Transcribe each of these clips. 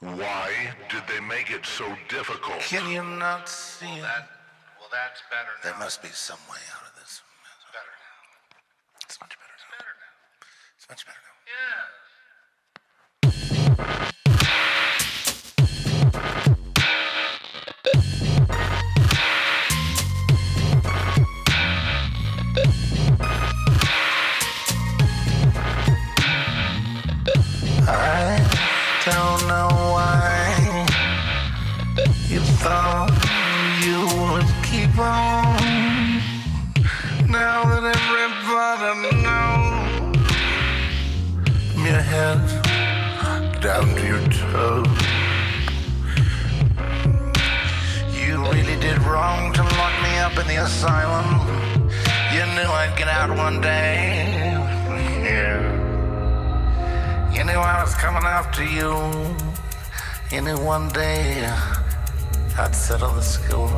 Why did they make it so difficult? Can you not see it? Well, that's better now. There must be some way out of this. It's better now. It's much better now. It's better now. It's much better now. Yeah. I don't know why you thought you would keep on. Now that everybody knows, from your head down to your toes, you really did wrong to lock me up in the asylum. You knew I'd get out one day. Yeah. You knew I was coming after you. You knew one day I'd settle the score.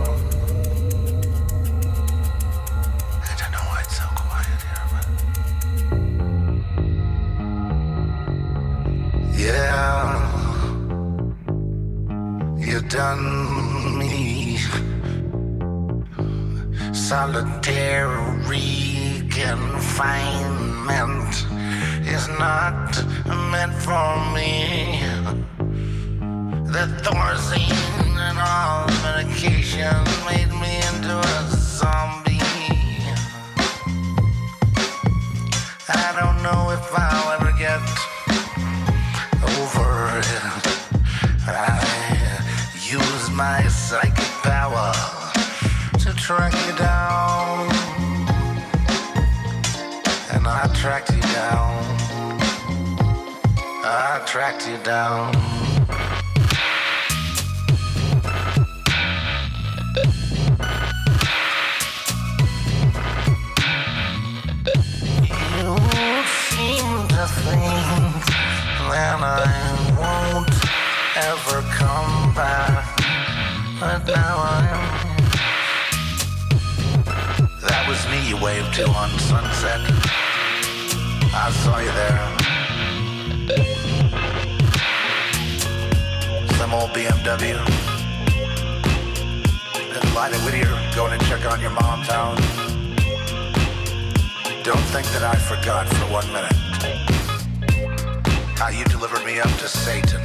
I don't know why it's so quiet here, but yeah, you done me solitary confinement is not meant for me. The Thorazine and all medication made me into a zombie. I don't know if I'll ever get over it. I use my psychic power to track you down, and I tracked you down. I tracked you down. You seem to think that I won't ever come back, but now I'm. That was me you waved to on Sunset. I saw you there. Some old BMW. Been lighted with you, going to check on your mom's house. Don't think that I forgot for 1 minute how you delivered me up to Satan.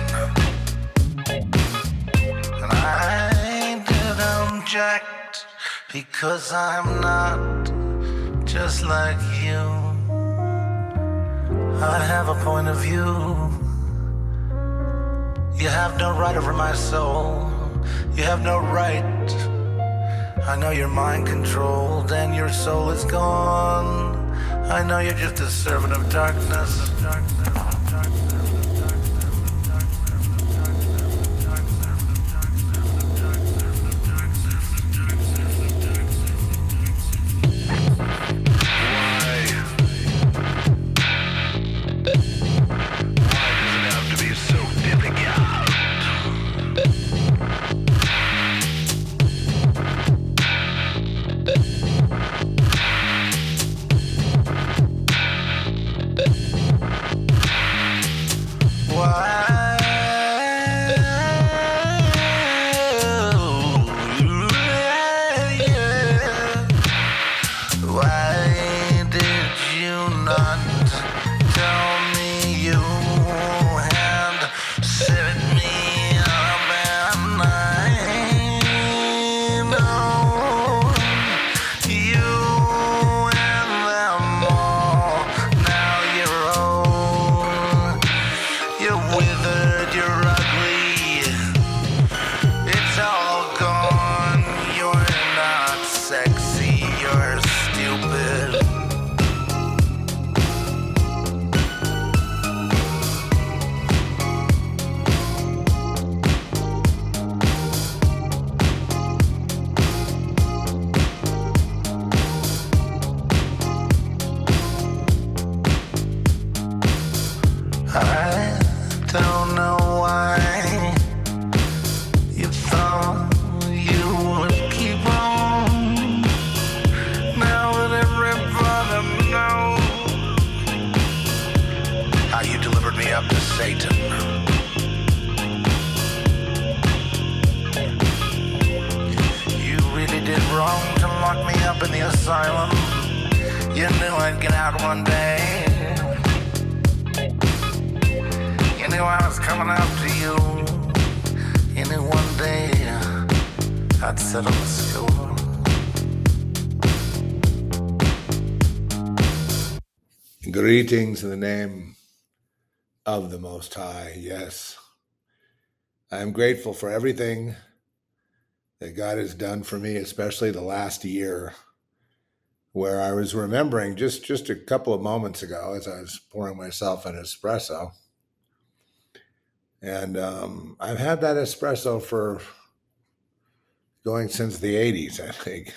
And I did object because I'm not just like you. I have a point of view. You have no right over my soul. You have no right. I know you're mind controlled and your soul is gone. I know you're just a servant of darkness. You knew I'd get out one day. You knew I was coming after you. You knew one day I'd settle the score. Greetings in the name of the Most High. Yes, I am grateful for everything that God has done for me, especially the last year, where I was remembering just a couple of moments ago as I was pouring myself an espresso. And I've had that espresso for going since the 80s, I think,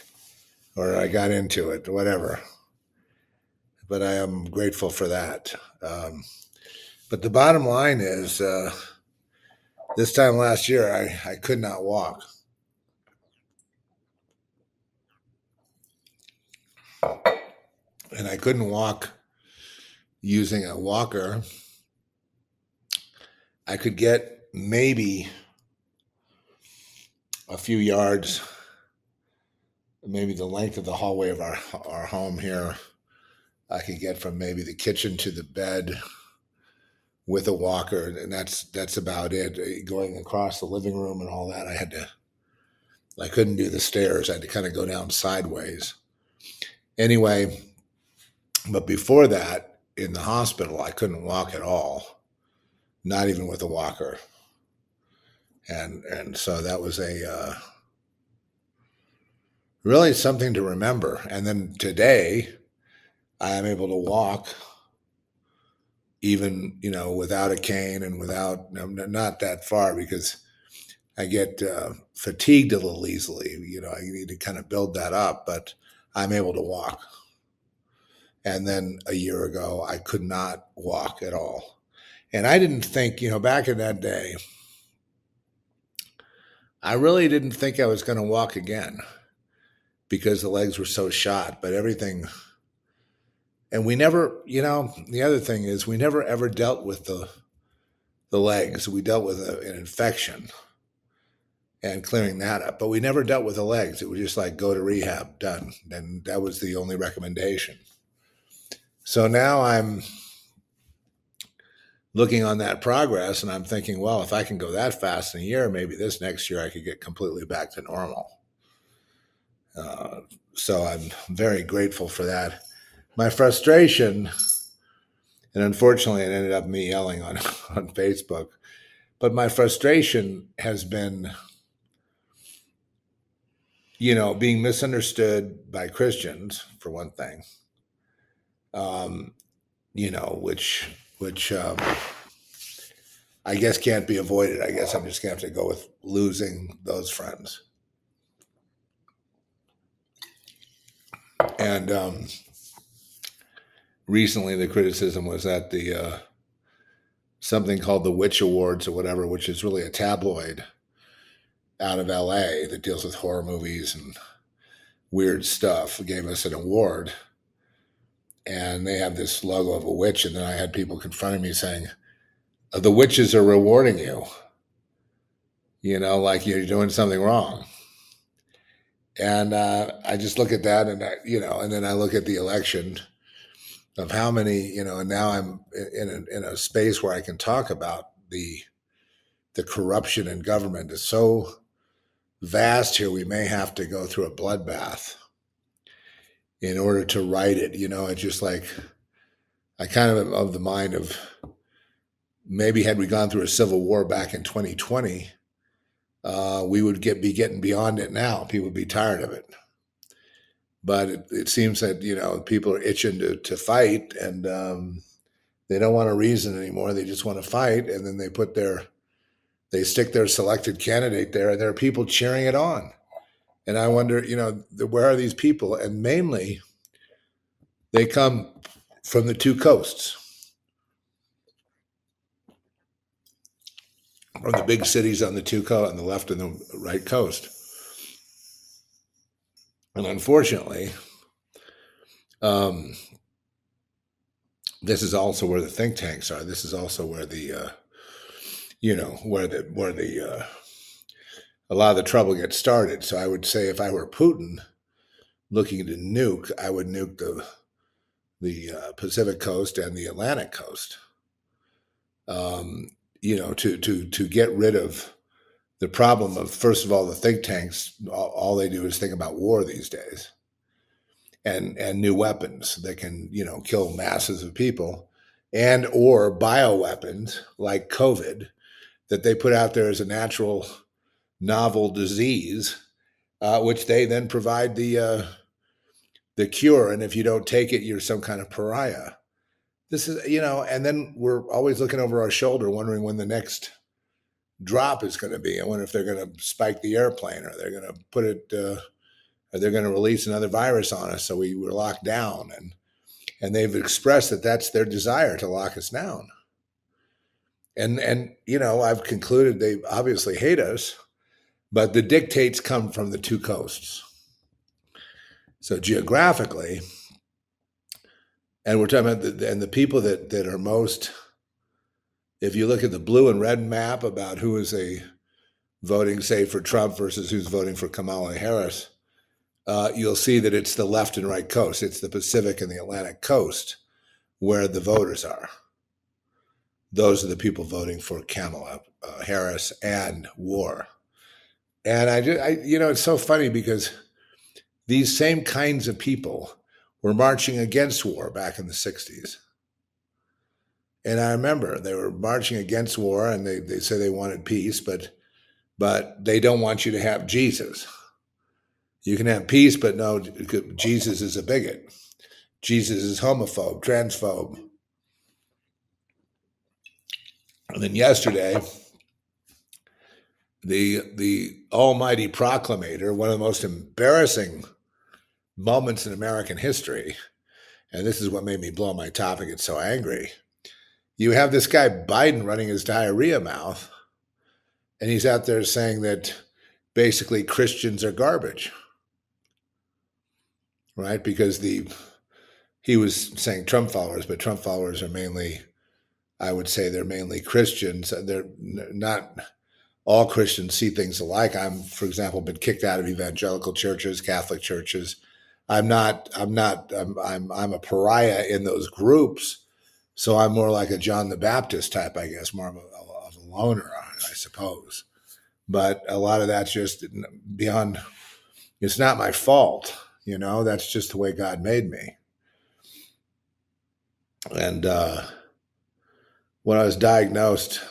or I got into it, whatever. But I am grateful for that. But the bottom line is, this time last year, I could not walk. And I couldn't walk using a walker. I could get maybe a few yards, maybe the length of the hallway of our home here. I could get from maybe the kitchen to the bed with a walker, and that's about it. Going across the living room and all that, I couldn't do the stairs. I had to kind of go down sideways. Anyway, but before that, in the hospital, I couldn't walk at all, not even with a walker. And so that was really something to remember. And then today, I am able to walk even, without a cane and without, not that far, because I get fatigued a little easily. I need to kind of build that up, but I'm able to walk. And then a year ago, I could not walk at all. And I didn't think, back in that day, I really didn't think I was going to walk again because the legs were so shot, but everything. And we never, the other thing is we never ever dealt with the legs. We dealt with an infection and clearing that up, but we never dealt with the legs. It was just like, go to rehab, done. And that was the only recommendation. So now I'm looking on that progress and I'm thinking, well, if I can go that fast in a year, maybe this next year I could get completely back to normal. So I'm very grateful for that. My frustration, and unfortunately it ended up me yelling on Facebook, but my frustration has been, being misunderstood by Christians, for one thing, which I guess can't be avoided. I guess I'm just going to have to go with losing those friends. And recently the criticism was at the something called the Witch Awards or whatever, which is really a tabloid out of LA that deals with horror movies and weird stuff, gave us an award. And they have this logo of a witch. And then I had people confronting me saying, the witches are rewarding you, like you're doing something wrong. And I just look at that and, and then I look at the election of how many, and now I'm in a space where I can talk about the corruption in government is so vast here. We may have to go through a bloodbath in order to right it. It's just like, I kind of am of the mind of maybe had we gone through a civil war back in 2020, we would be getting beyond it now. People would be tired of it. But it seems that, people are itching to fight and they don't want to reason anymore. They just want to fight. And then they stick their selected candidate there and there are people cheering it on. And I wonder, where are these people? And mainly they come from the two coasts, from the big cities on the two coasts, on the left and the right coast. And unfortunately, this is also where the think tanks are. This is also where a lot of the trouble gets started. So I would say if I were Putin looking to nuke, I would nuke Pacific Coast and the Atlantic Coast. To get rid of the problem of, first of all, the think tanks. All they do is think about war these days, and new weapons that can kill masses of people, and or bioweapons like COVID that they put out there as a natural novel disease, which they then provide the cure. And if you don't take it, you're some kind of pariah. This is, and then we're always looking over our shoulder, wondering when the next drop is going to be. I wonder if they're going to spike the airplane, or they're going to put it, or they're going to release another virus on us. So we're locked down, and they've expressed that that's their desire, to lock us down. And I've concluded they obviously hate us, but the dictates come from the two coasts. So geographically, and we're talking about the people that are most, if you look at the blue and red map about who is voting, say, for Trump versus who's voting for Kamala Harris, you'll see that it's the left and right coast. It's the Pacific and the Atlantic coast where the voters are. Those are the people voting for Kamala Harris and war. And it's so funny because these same kinds of people were marching against war back in the 60s. And I remember they were marching against war, and they say they wanted peace, but they don't want you to have Jesus. You can have peace, but no, Jesus is a bigot. Jesus is homophobe, transphobe. And then yesterday, the almighty proclamator, one of the most embarrassing moments in American history, and this is what made me blow my top and get so angry. You have this guy Biden running his diarrhea mouth, and he's out there saying that basically Christians are garbage, right? Because he was saying Trump followers, but Trump followers are mainly, I would say they're mainly Christians. They're not all Christians see things alike. I'm, for example, been kicked out of evangelical churches, Catholic churches. I'm a pariah in those groups. So I'm more like a John the Baptist type, I guess, more of a loner, I suppose. But a lot of that's just beyond, it's not my fault, that's just the way God made me. And when I was diagnosed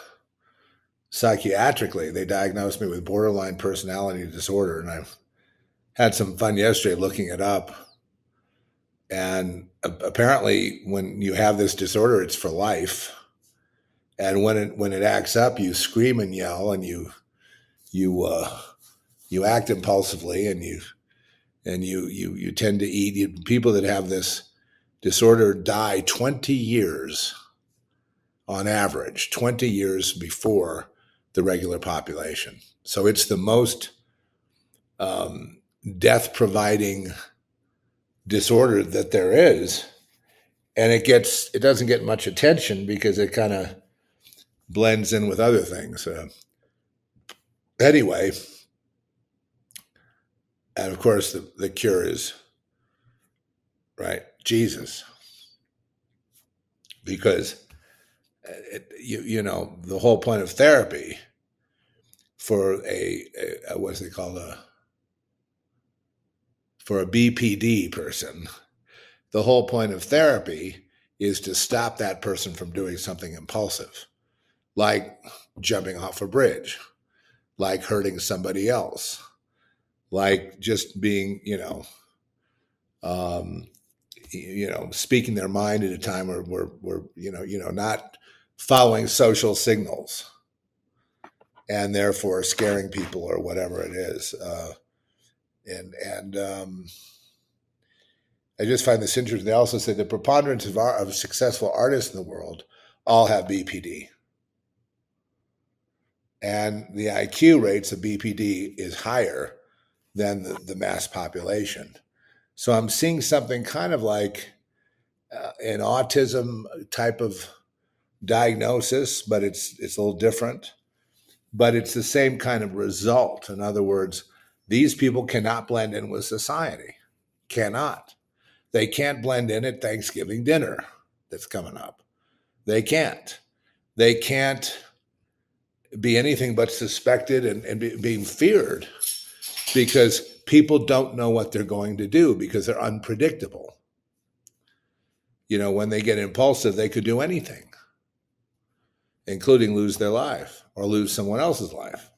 psychiatrically, they diagnosed me with borderline personality disorder. And I had some fun yesterday looking it up. And apparently when you have this disorder, it's for life. And when it acts up, you scream and yell, and you act impulsively, and you tend to eat. People that have this disorder die 20 years on average, 20 years before the regular population. So it's the most death-providing disorder that there is, and it doesn't get much attention because it kind of blends in with other things. Anyway, and of course the cure is, right, Jesus, because the whole point of therapy for what's they called for a BPD person, the whole point of therapy is to stop that person from doing something impulsive, like jumping off a bridge, like hurting somebody else, like just being, speaking their mind at a time where we're not following social signals and therefore scaring people or whatever it is. I just find this interesting. They also say the preponderance of successful artists in the world all have BPD. And the IQ rates of BPD is higher than the mass population. So I'm seeing something kind of like an autism type of diagnosis, but it's a little different. But it's the same kind of result. In other words, these people cannot blend in with society. Cannot. They can't blend in at Thanksgiving dinner that's coming up. They can't. They can't be anything but suspected and being feared because people don't know what they're going to do because they're unpredictable. When they get impulsive, they could do anything, including lose their life or lose someone else's life.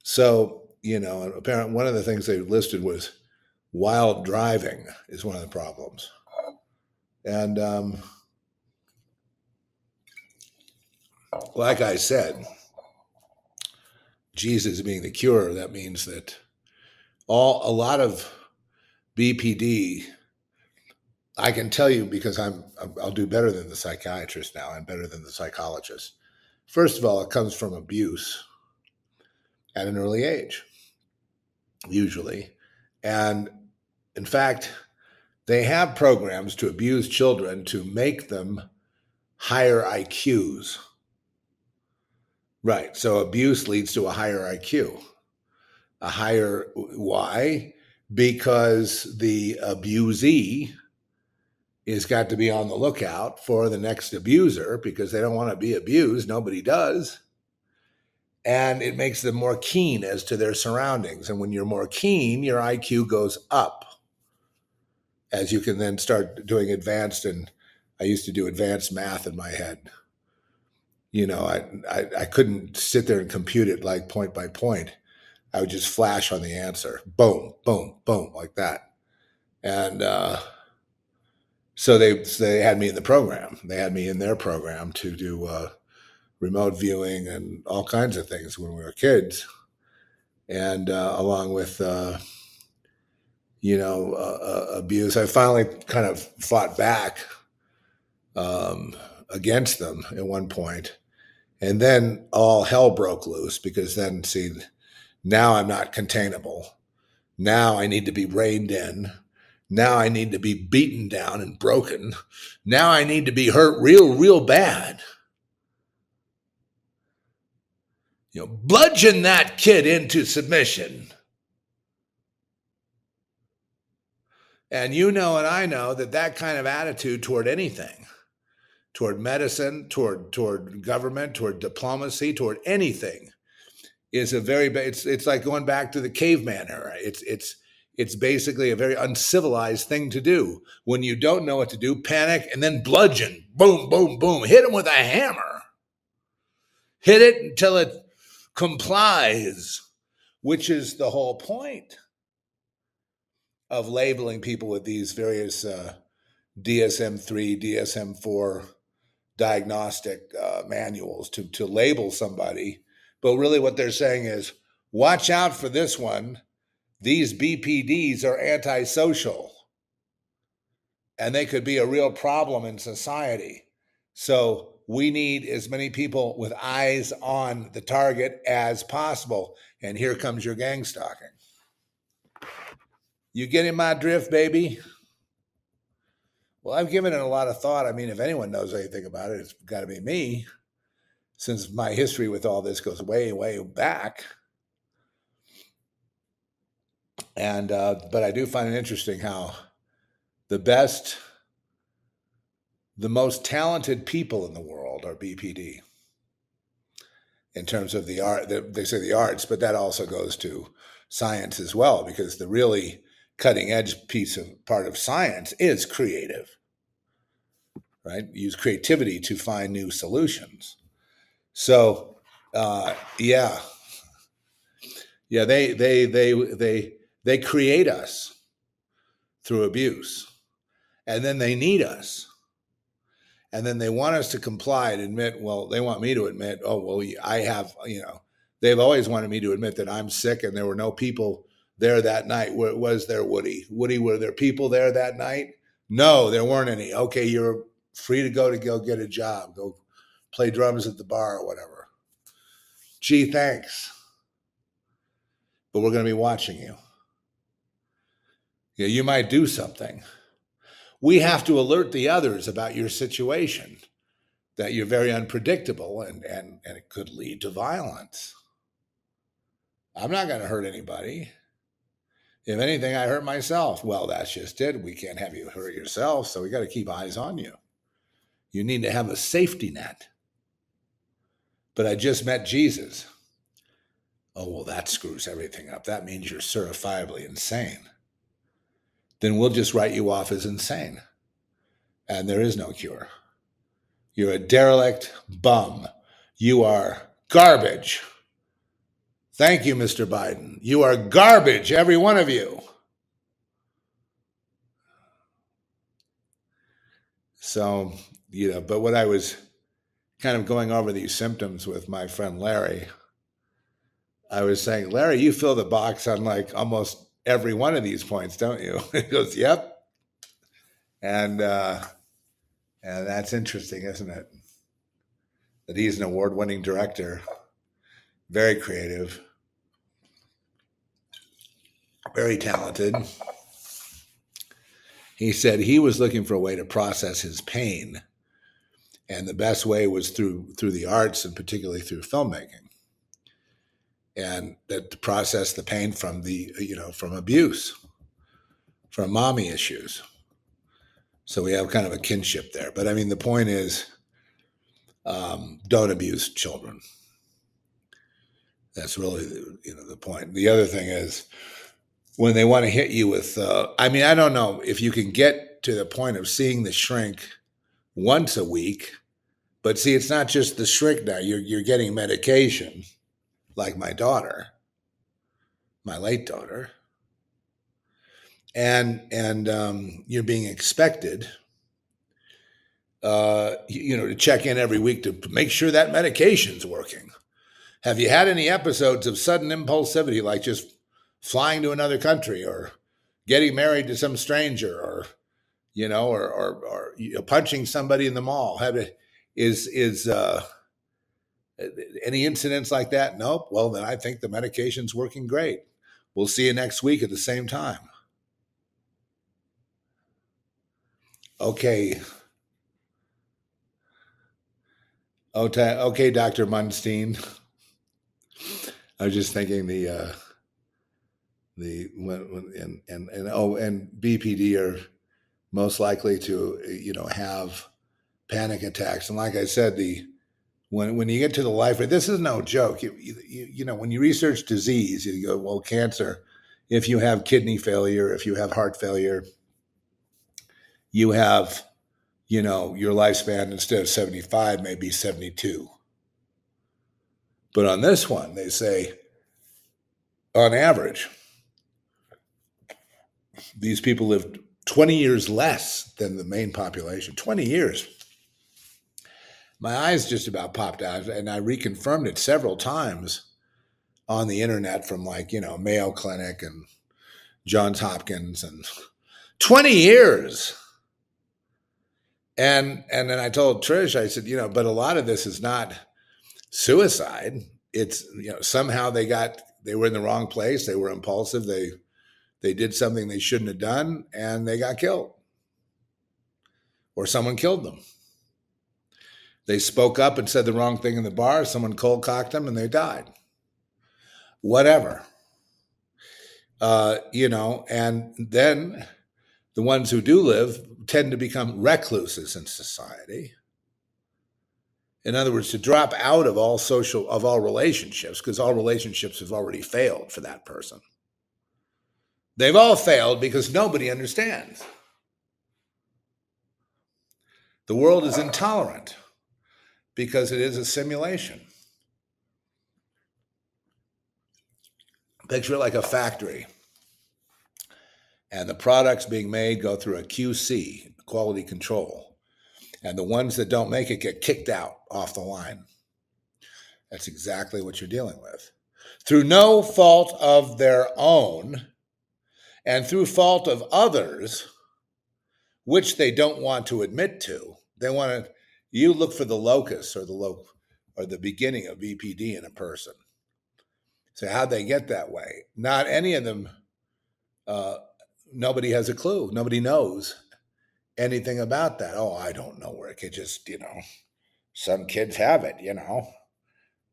So, apparently one of the things they listed was wild driving is one of the problems. And like I said, Jesus being the cure, that means that a lot of BPD, I can tell you because I'll do better than the psychiatrist now. I'm better than the psychologist. First of all, it comes from abuse at an early age, usually. And in fact, they have programs to abuse children to make them higher IQs. Right. So abuse leads to a higher IQ. Why? Because the abusee is got to be on the lookout for the next abuser because they don't want to be abused. Nobody does. And it makes them more keen as to their surroundings. And when you're more keen, your IQ goes up as you can then start doing advanced. And I used to do advanced math in my head. I couldn't sit there and compute it like point by point. I would just flash on the answer. Boom, boom, boom, like that. And so they had me in the program. They had me in their program to do remote viewing and all kinds of things when we were kids. And along with, abuse, I finally kind of fought back against them at one point. And then all hell broke loose because then, see, now I'm not containable. Now I need to be reined in. Now I need to be beaten down and broken. Now I need to be hurt real, real bad. Bludgeon that kid into submission. And and I know that kind of attitude toward anything, toward medicine, toward government, toward diplomacy, toward anything, is it's like going back to the caveman era. It's basically a very uncivilized thing to do. When you don't know what to do, panic and then bludgeon. Boom, boom, boom. Hit him with a hammer. Hit it until it complies, which is the whole point of labeling people with these various DSM-3, DSM-4 diagnostic manuals to label somebody. But really what they're saying is, watch out for this one. These BPDs are antisocial and they could be a real problem in society. So we need as many people with eyes on the target as possible. And here comes your gang stalking. You getting my drift, baby? Well, I've given it a lot of thought. I mean, if anyone knows anything about it, it's got to be me, since my history with all this goes way, way back. And but I do find it interesting how the most talented people in the world are BPD in terms of the art. They say the arts, but that also goes to science as well, because the really cutting edge part of science is creative, right? Use creativity to find new solutions. So, they create us through abuse, and then they need us, and then they want us to comply and admit. Well, they want me to admit, oh well, I have, they've always wanted me to admit that I'm sick, and there were no people there that night. Was there, Woody? Woody, were there people there that night? No, there weren't any. Okay, you're free to go get a job, go play drums at the bar or whatever. Gee, thanks. But we're going to be watching you. You might do something. We have to alert the others about your situation, that you're very unpredictable and it could lead to violence. I'm not going to hurt anybody. If anything, I hurt myself. Well, that's just it. We can't have you hurt yourself, so we got to keep eyes on you. You need to have a safety net. But I just met Jesus. Oh, well, that screws everything up. That means you're certifiably insane. Then we'll just write you off as insane. And there is no cure. You're a derelict bum. You are garbage. Thank you, Mr. Biden. You are garbage, every one of you. So, but when I was kind of going over these symptoms with my friend Larry, I was saying, Larry, you fill the box on like almost every one of these points, don't you? He goes, yep. And that's interesting, isn't it? That he's an award-winning director, very creative, very talented. He said he was looking for a way to process his pain, and the best way was through the arts, and particularly through filmmaking. And that to process the pain from from abuse, from mommy issues. So we have kind of a kinship there. But I mean, the point is, don't abuse children. That's really the point. The other thing is, when they want to hit you with, I don't know if you can get to the point of seeing the shrink once a week, but see, it's not just the shrink now. You're getting medication. Like my daughter, my late daughter, and you're being expected, to check in every week to make sure that medication's working. Have you had any episodes of sudden impulsivity, like just flying to another country or getting married to some stranger, or punching somebody in the mall? Any incidents like that? Nope. Well, then I think the medication's working great. We'll see you next week at the same time. Okay. Okay, Dr. Munstein. I was just thinking and BPD are most likely to have panic attacks. And like I said, when you get to the life, this is no joke. When you research disease, you go, well, cancer, if you have kidney failure, if you have heart failure, you have, your lifespan instead of 75, maybe 72. But on this one, they say, on average, these people lived 20 years less than the main population. 20 years. My eyes just about popped out, and I reconfirmed it several times on the internet from Mayo Clinic and Johns Hopkins, and 20 years. And then I told Trish, I said, but a lot of this is not suicide. It's, somehow they were in the wrong place. They were impulsive. They did something they shouldn't have done, and they got killed, or someone killed them. They spoke up and said the wrong thing in the bar. Someone cold cocked them and they died. Whatever. And then the ones who do live tend to become recluses in society. In other words, to drop out of all relationships, because all relationships have already failed for that person. They've all failed because nobody understands. The world is intolerant, because it is a simulation. Picture it like a factory. And the products being made go through a QC, quality control. And the ones that don't make it get kicked out off the line. That's exactly what you're dealing with. Through no fault of their own, and through fault of others, which they don't want to admit to. They want to. You look for the locus or the beginning of BPD in a person. So how'd they get that way? Not any of them. Nobody has a clue. Nobody knows anything about that. Oh, I don't know where it could just, some kids have it,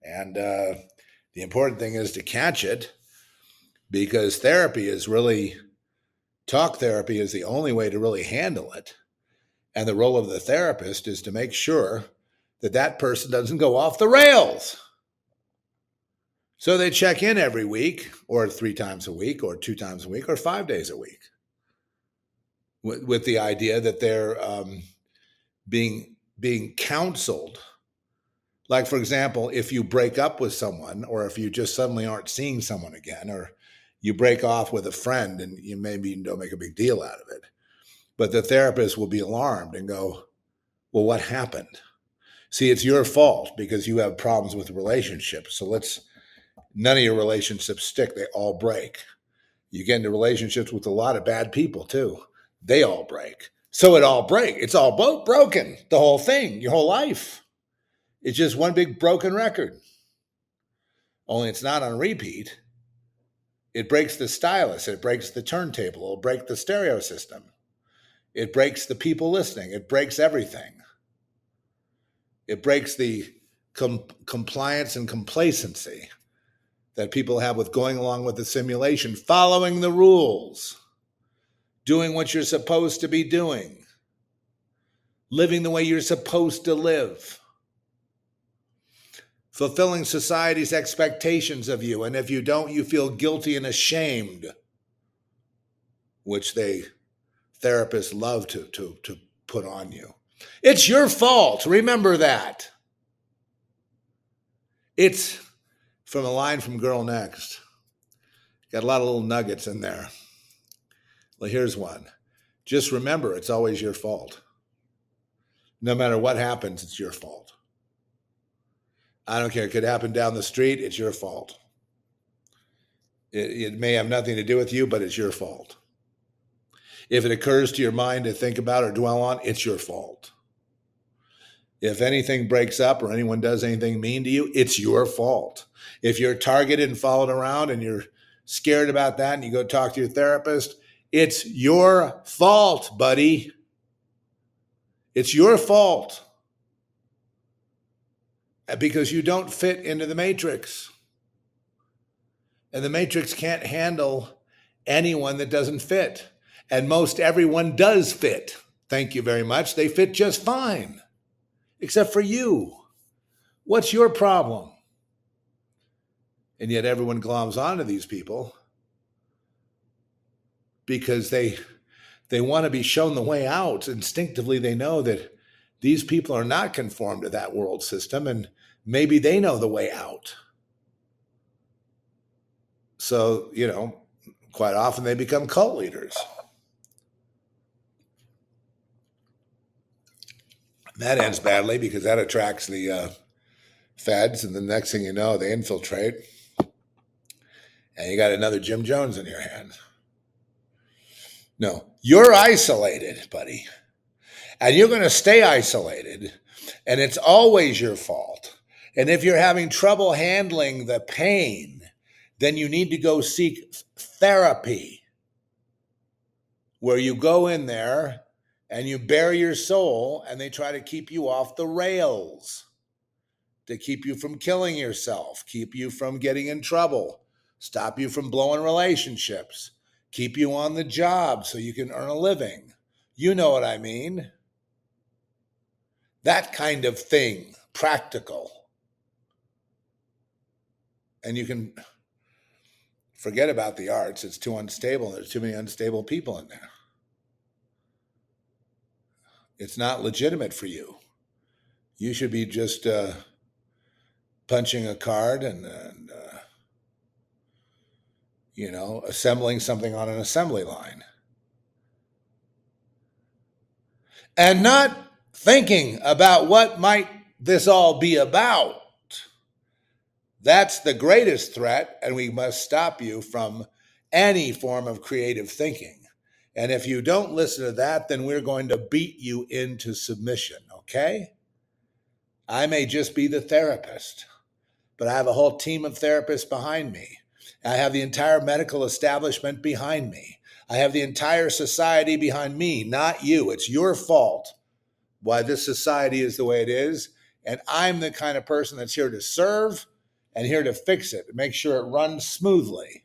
And the important thing is to catch it because talk therapy is the only way to really handle it. And the role of the therapist is to make sure that that person doesn't go off the rails. So they check in every week, or 3 times a week, or 2 times a week, or 5 days a week, with the idea that they're being counseled. Like, for example, if you break up with someone, or if you just suddenly aren't seeing someone again, or you break off with a friend and you maybe don't make a big deal out of it, but the therapist will be alarmed and go, well, what happened? See, it's your fault because you have problems with relationships. So none of your relationships stick. They all break. You get into relationships with a lot of bad people too. They all break. So it all breaks. It's all broken. The whole thing, your whole life. It's just one big broken record. Only it's not on repeat. It breaks the stylus. It breaks the turntable. It'll break the stereo system. It breaks the people listening. It breaks everything. It breaks the compliance and complacency that people have with going along with the simulation, following the rules, doing what you're supposed to be doing, living the way you're supposed to live, fulfilling society's expectations of you. And if you don't, you feel guilty and ashamed, which therapists love to put on you. It's your fault. Remember that. It's from a line from Girl Next. Got a lot of little nuggets in there. Well, here's one. Just remember, it's always your fault. No matter what happens, it's your fault. I don't care. It could happen down the street. It's your fault. It may have nothing to do with you, but it's your fault. If it occurs to your mind to think about or dwell on, it's your fault. If anything breaks up or anyone does anything mean to you, it's your fault. If you're targeted and followed around and you're scared about that and you go talk to your therapist, it's your fault, buddy. It's your fault. Because you don't fit into the matrix. And the matrix can't handle anyone that doesn't fit. And most everyone does fit. Thank you very much. They fit just fine. Except for you. What's your problem? And yet everyone gloms onto these people because they want to be shown the way out. Instinctively, they know that these people are not conformed to that world system, and maybe they know the way out. So, quite often they become cult leaders. That ends badly because that attracts the feds, and the next thing you know, they infiltrate, and you got another Jim Jones in your hand. No, you're isolated, buddy, and you're going to stay isolated, and it's always your fault. And if you're having trouble handling the pain, then you need to go seek therapy, where you go in there and you bare your soul, and they try to keep you off the rails, to keep you from killing yourself, keep you from getting in trouble, stop you from blowing relationships, keep you on the job so you can earn a living. You know what I mean. That kind of thing, practical. And you can forget about the arts. It's too unstable. There's too many unstable people in there. It's not legitimate for you. You should be just punching a card and assembling something on an assembly line. And not thinking about what might this all be about. That's the greatest threat, and we must stop you from any form of creative thinking. And if you don't listen to that, then we're going to beat you into submission, okay? I may just be the therapist, but I have a whole team of therapists behind me. I have the entire medical establishment behind me. I have the entire society behind me, not you. It's your fault why this society is the way it is. And I'm the kind of person that's here to serve and here to fix it, to make sure it runs smoothly.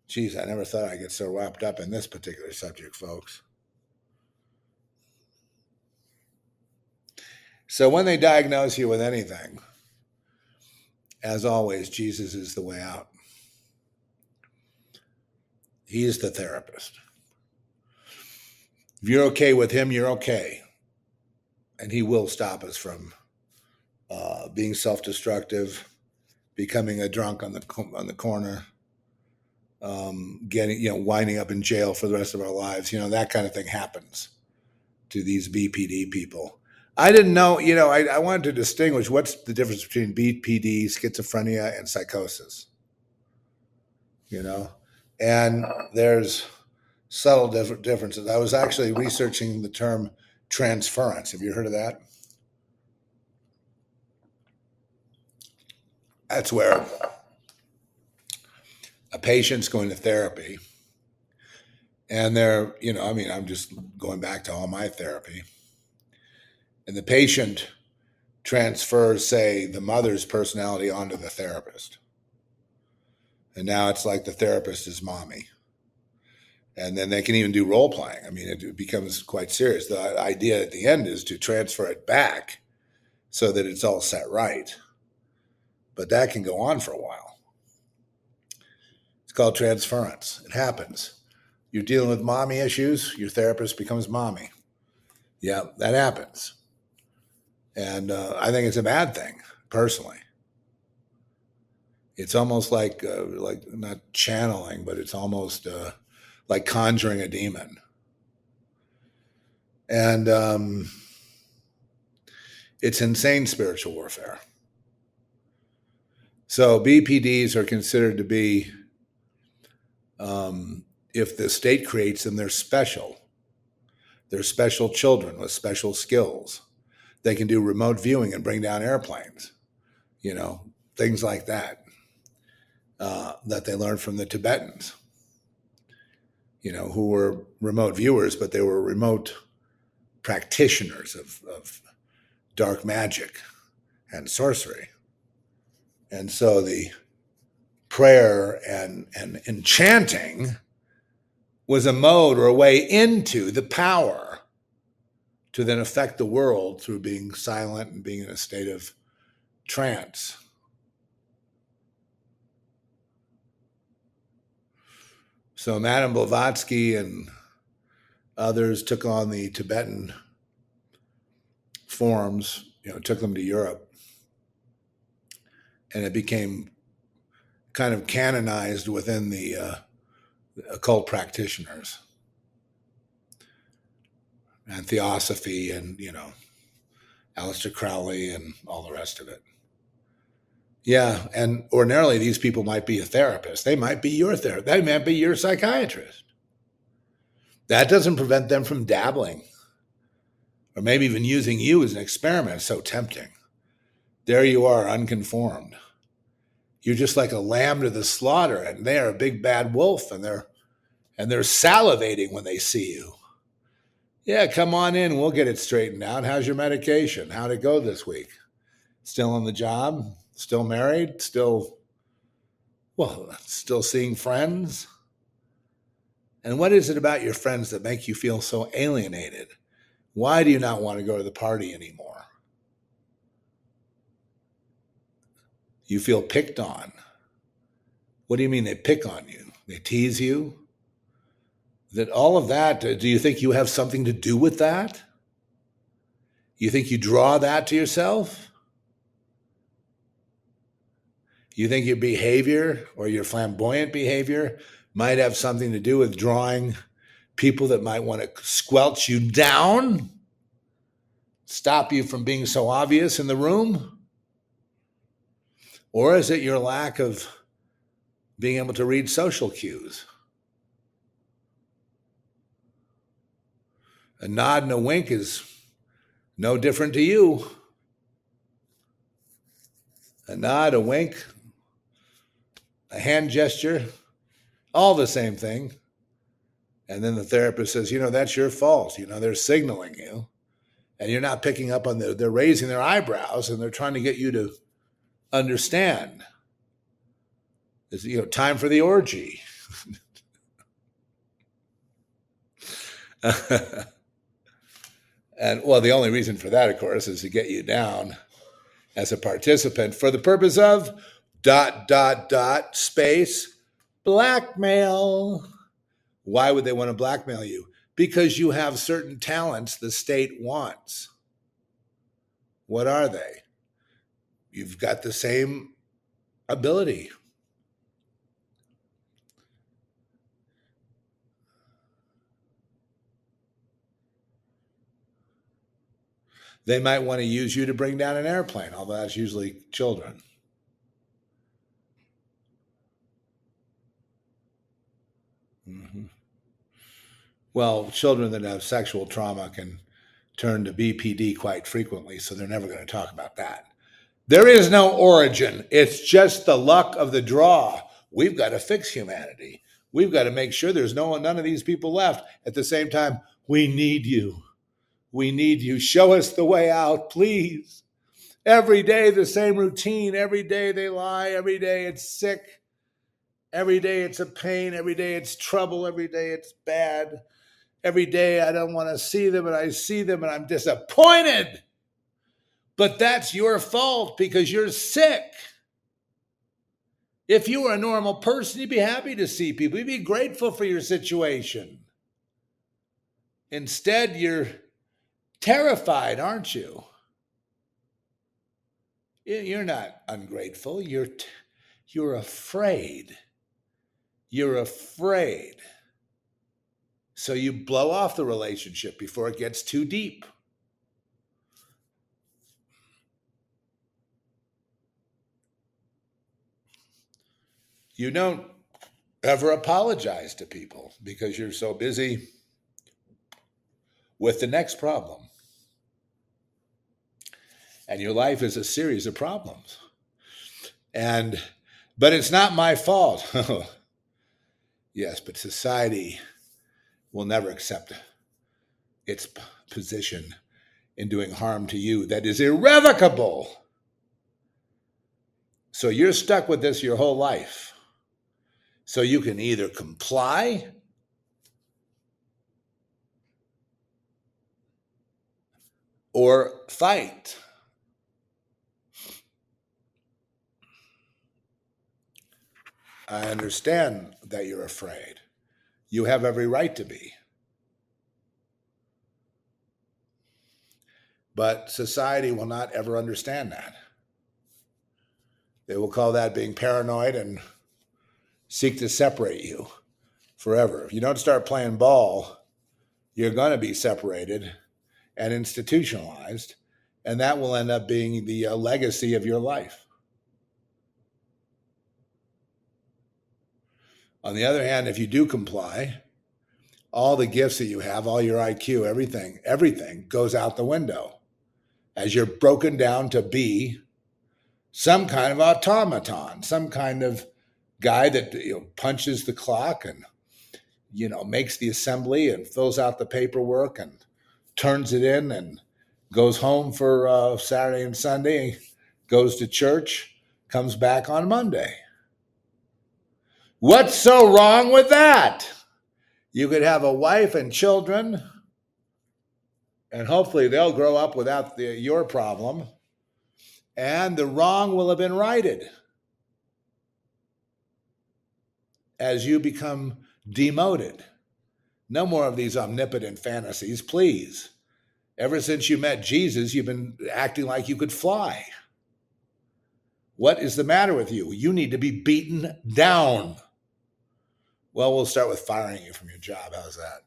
Geez, I never thought I'd get so wrapped up in this particular subject, folks. So when they diagnose you with anything, as always, Jesus is the way out. He is the therapist. If you're okay with him, you're okay. And he will stop us from being self-destructive, becoming a drunk on the corner, winding up in jail for the rest of our lives. That kind of thing happens to these BPD people. I didn't know, I wanted to distinguish what's the difference between BPD, schizophrenia, and psychosis. And there's subtle differences. I was actually researching the term transference. Have you heard of that? That's where a patient's going to therapy and they're, I'm just going back to all my therapy. And the patient transfers, say, the mother's personality onto the therapist. And now it's like the therapist is mommy. And then they can even do role playing. It becomes quite serious. The idea at the end is to transfer it back so that it's all set right. But that can go on for a while. It's called transference. It happens. You're dealing with mommy issues, your therapist becomes mommy. Yeah, that happens. And I think it's a bad thing, personally. It's almost like not channeling, but it's almost like conjuring a demon. And it's insane spiritual warfare. So BPDs are considered to be, if the state creates them, they're special. They're special children with special skills. They can do remote viewing and bring down airplanes, things like that, that they learned from the Tibetans, who were remote viewers, but they were remote practitioners of dark magic and sorcery. And so the prayer and enchanting was a mode or a way into the power to then affect the world through being silent and being in a state of trance. So Madame Blavatsky and others took on the Tibetan forms, took them to Europe. And it became kind of canonized within the occult practitioners and theosophy and, Aleister Crowley and all the rest of it. Yeah, and ordinarily these people might be a therapist. They might be your therapist. They might be your psychiatrist. That doesn't prevent them from dabbling or maybe even using you as an experiment. It's so tempting. There you are, unconformed. You're just like a lamb to the slaughter, and they are a big bad wolf, and they're salivating when they see you. Yeah, come on in. We'll get it straightened out. How's your medication? How'd it go this week? Still on the job? Still married? Still seeing friends? And what is it about your friends that make you feel so alienated? Why do you not want to go to the party anymore? You feel picked on. What do you mean they pick on you? They tease you? That all of that, do you think you have something to do with that? You think you draw that to yourself? You think your behavior or your flamboyant behavior might have something to do with drawing people that might want to squelch you down? Stop you from being so obvious in the room? Or is it your lack of being able to read social cues? A nod and a wink is no different to you. A nod, a wink, a hand gesture, all the same thing. And then the therapist says, that's your fault. They're signaling you. And you're not picking up on they're raising their eyebrows and they're trying to get you to understand. It's, time for the orgy. And well, the only reason for that, of course, is to get you down as a participant for the purpose of ... space blackmail. Why would they want to blackmail you? Because you have certain talents the state wants. What are they? You've got the same ability. They might want to use you to bring down an airplane, although that's usually children. Mm-hmm. Well, children that have sexual trauma can turn to BPD quite frequently, so they're never going to talk about that. There is no origin. It's just the luck of the draw. We've got to fix humanity. We've got to make sure there's none of these people left. At the same time, we need you. We need you. Show us the way out, please. Every day, the same routine. Every day they lie. Every day it's sick. Every day it's a pain. Every day it's trouble. Every day it's bad. Every day I don't want to see them, and I see them, and I'm disappointed. But that's your fault because you're sick. If you were a normal person, you'd be happy to see people. You'd be grateful for your situation. Instead, you're terrified, aren't you? You're not ungrateful. You're afraid. You're afraid. So you blow off the relationship before it gets too deep. You don't ever apologize to people because you're so busy with the next problem. And your life is a series of problems. But it's not my fault. Yes, but society will never accept its position in doing harm to you that is irrevocable. So you're stuck with this your whole life. So you can either comply or fight. I understand that you're afraid. You have every right to be. But society will not ever understand that. They will call that being paranoid and seek to separate you forever. If you don't start playing ball, you're going to be separated and institutionalized, and that will end up being the legacy of your life. On the other hand, if you do comply, all the gifts that you have, all your IQ, everything goes out the window as you're broken down to be some kind of automaton, some kind of guy that punches the clock and makes the assembly and fills out the paperwork and turns it in and goes home for Saturday and Sunday, goes to church, comes back on Monday. What's so wrong with that? You could have a wife and children, and hopefully they'll grow up without your problem, and the wrong will have been righted as you become demoted. No more of these omnipotent fantasies, please. Ever since you met Jesus, you've been acting like you could fly. What is the matter with you? You need to be beaten down. Well, we'll start with firing you from your job. How's that?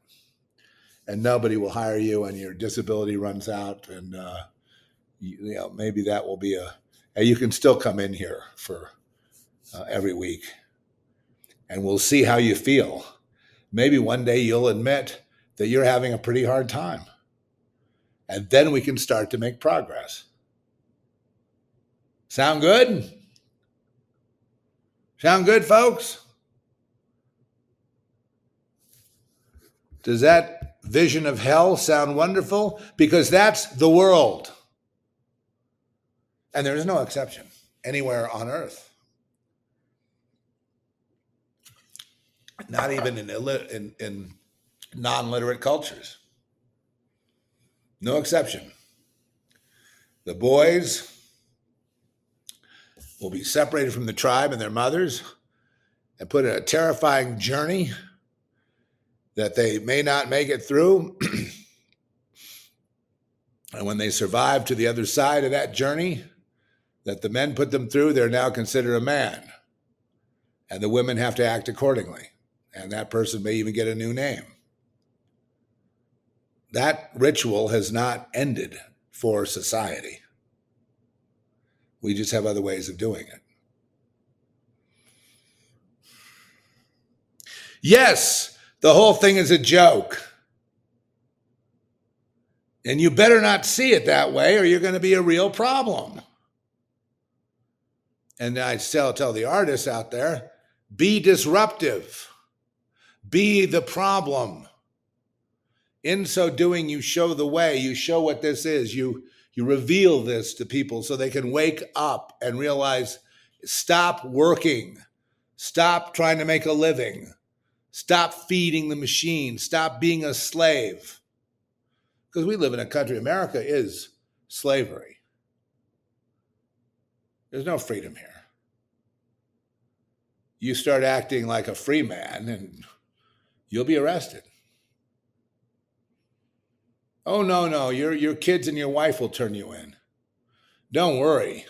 And nobody will hire you, and your disability runs out, and maybe that will be you can still come in here for every week, and we'll see how you feel. Maybe one day you'll admit that you're having a pretty hard time, and then we can start to make progress. Sound good? Sound good, folks? Does that vision of hell sound wonderful? Because that's the world. And there is no exception anywhere on earth. not even in non-literate cultures. No exception. The boys will be separated from the tribe and their mothers and put in a terrifying journey that they may not make it through. And when they survive to the other side of that journey that the men put them through, they're now considered a man. And the women have to act accordingly. And that person may even get a new name. That ritual has not ended for society. We just have other ways of doing it. Yes, the whole thing is a joke. And you better not see it that way or you're going to be a real problem. And I tell the artists out there, be disruptive. Be the problem. In so doing, you show the way. You show what this is. You reveal this to people so they can wake up and realize, stop working. Stop trying to make a living. Stop feeding the machine. Stop being a slave. Because we live in a country, America is slavery. There's no freedom here. You start acting like a free man and you'll be arrested. Oh, no, your kids and your wife will turn you in. Don't worry.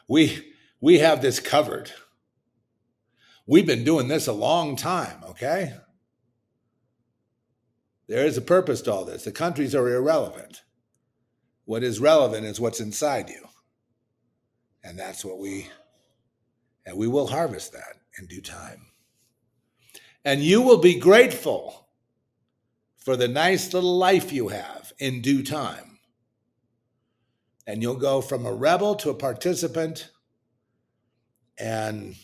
We have this covered. We've been doing this a long time, okay? There is a purpose to all this. The countries are irrelevant. What is relevant is what's inside you. And that's what we will harvest that in due time. And you will be grateful for the nice little life you have in due time. And you'll go from a rebel to a participant, and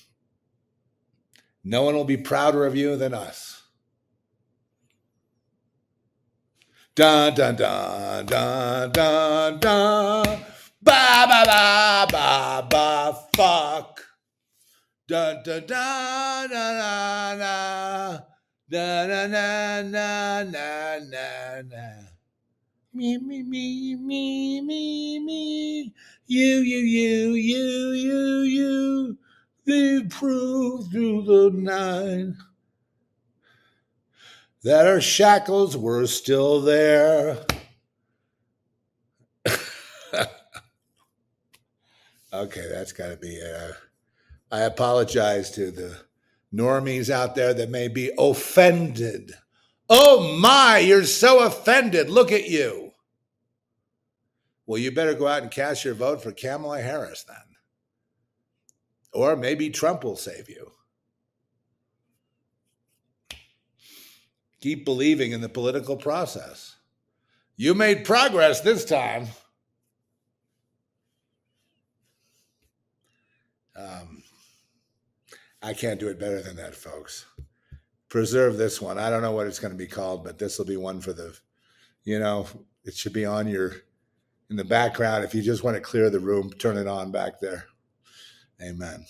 no one will be prouder of you than us. Dun, dun, dun, dun, dun, dun. Ba, ba, ba, ba, ba, fuck. Dun, dun, dun, dun, dun, dun. Na na na na na na na. Me me me me me me. You. They prove through the night that our shackles were still there. Okay, that's got to be it. I apologize to the normies out there that may be offended. Oh my, you're so offended. Look at you. Well, you better go out and cast your vote for Kamala Harris then. Or maybe Trump will save you. Keep believing in the political process. You made progress this time. I can't do it better than that, folks. Preserve this one. I don't know what it's going to be called, but this will be one for the, it should be on in the background. If you just want to clear the room, turn it on back there. Amen.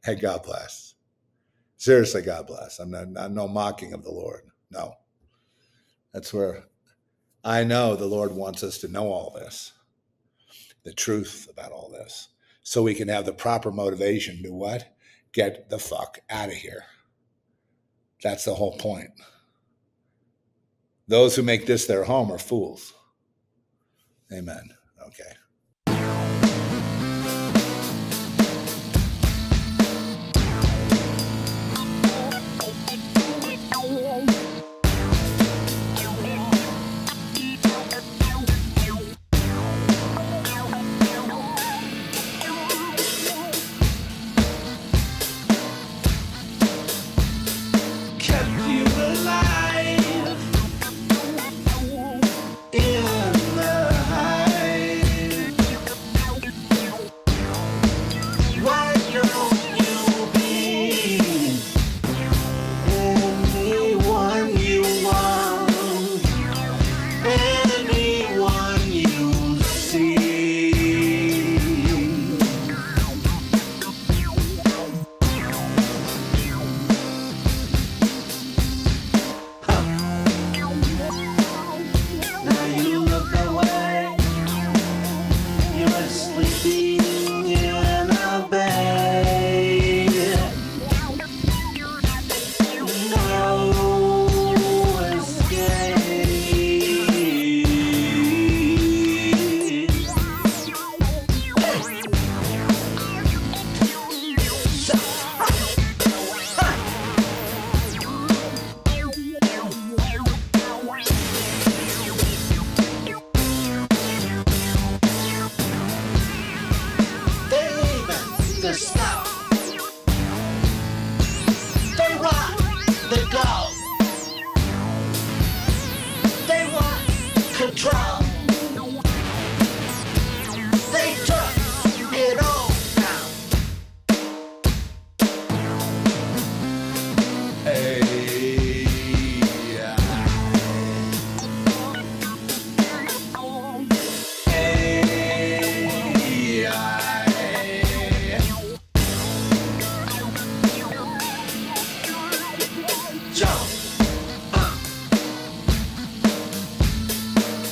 And God bless. Seriously, God bless. I'm no mocking of the Lord. No. That's where I know the Lord wants us to know all this, the truth about all this, so we can have the proper motivation to what? Get the fuck out of here. That's the whole point. Those who make this their home are fools. Amen. Okay. to stop. They rock, they go. They want control. They took it all down. Hey,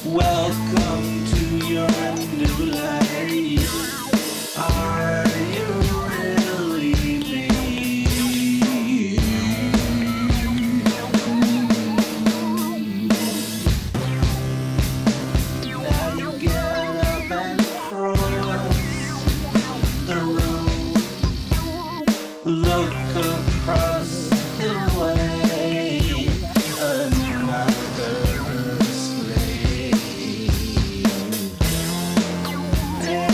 welcome to your new life. Are you really me? Now you get up and cross the room. Look across the way. Another slave. Yeah,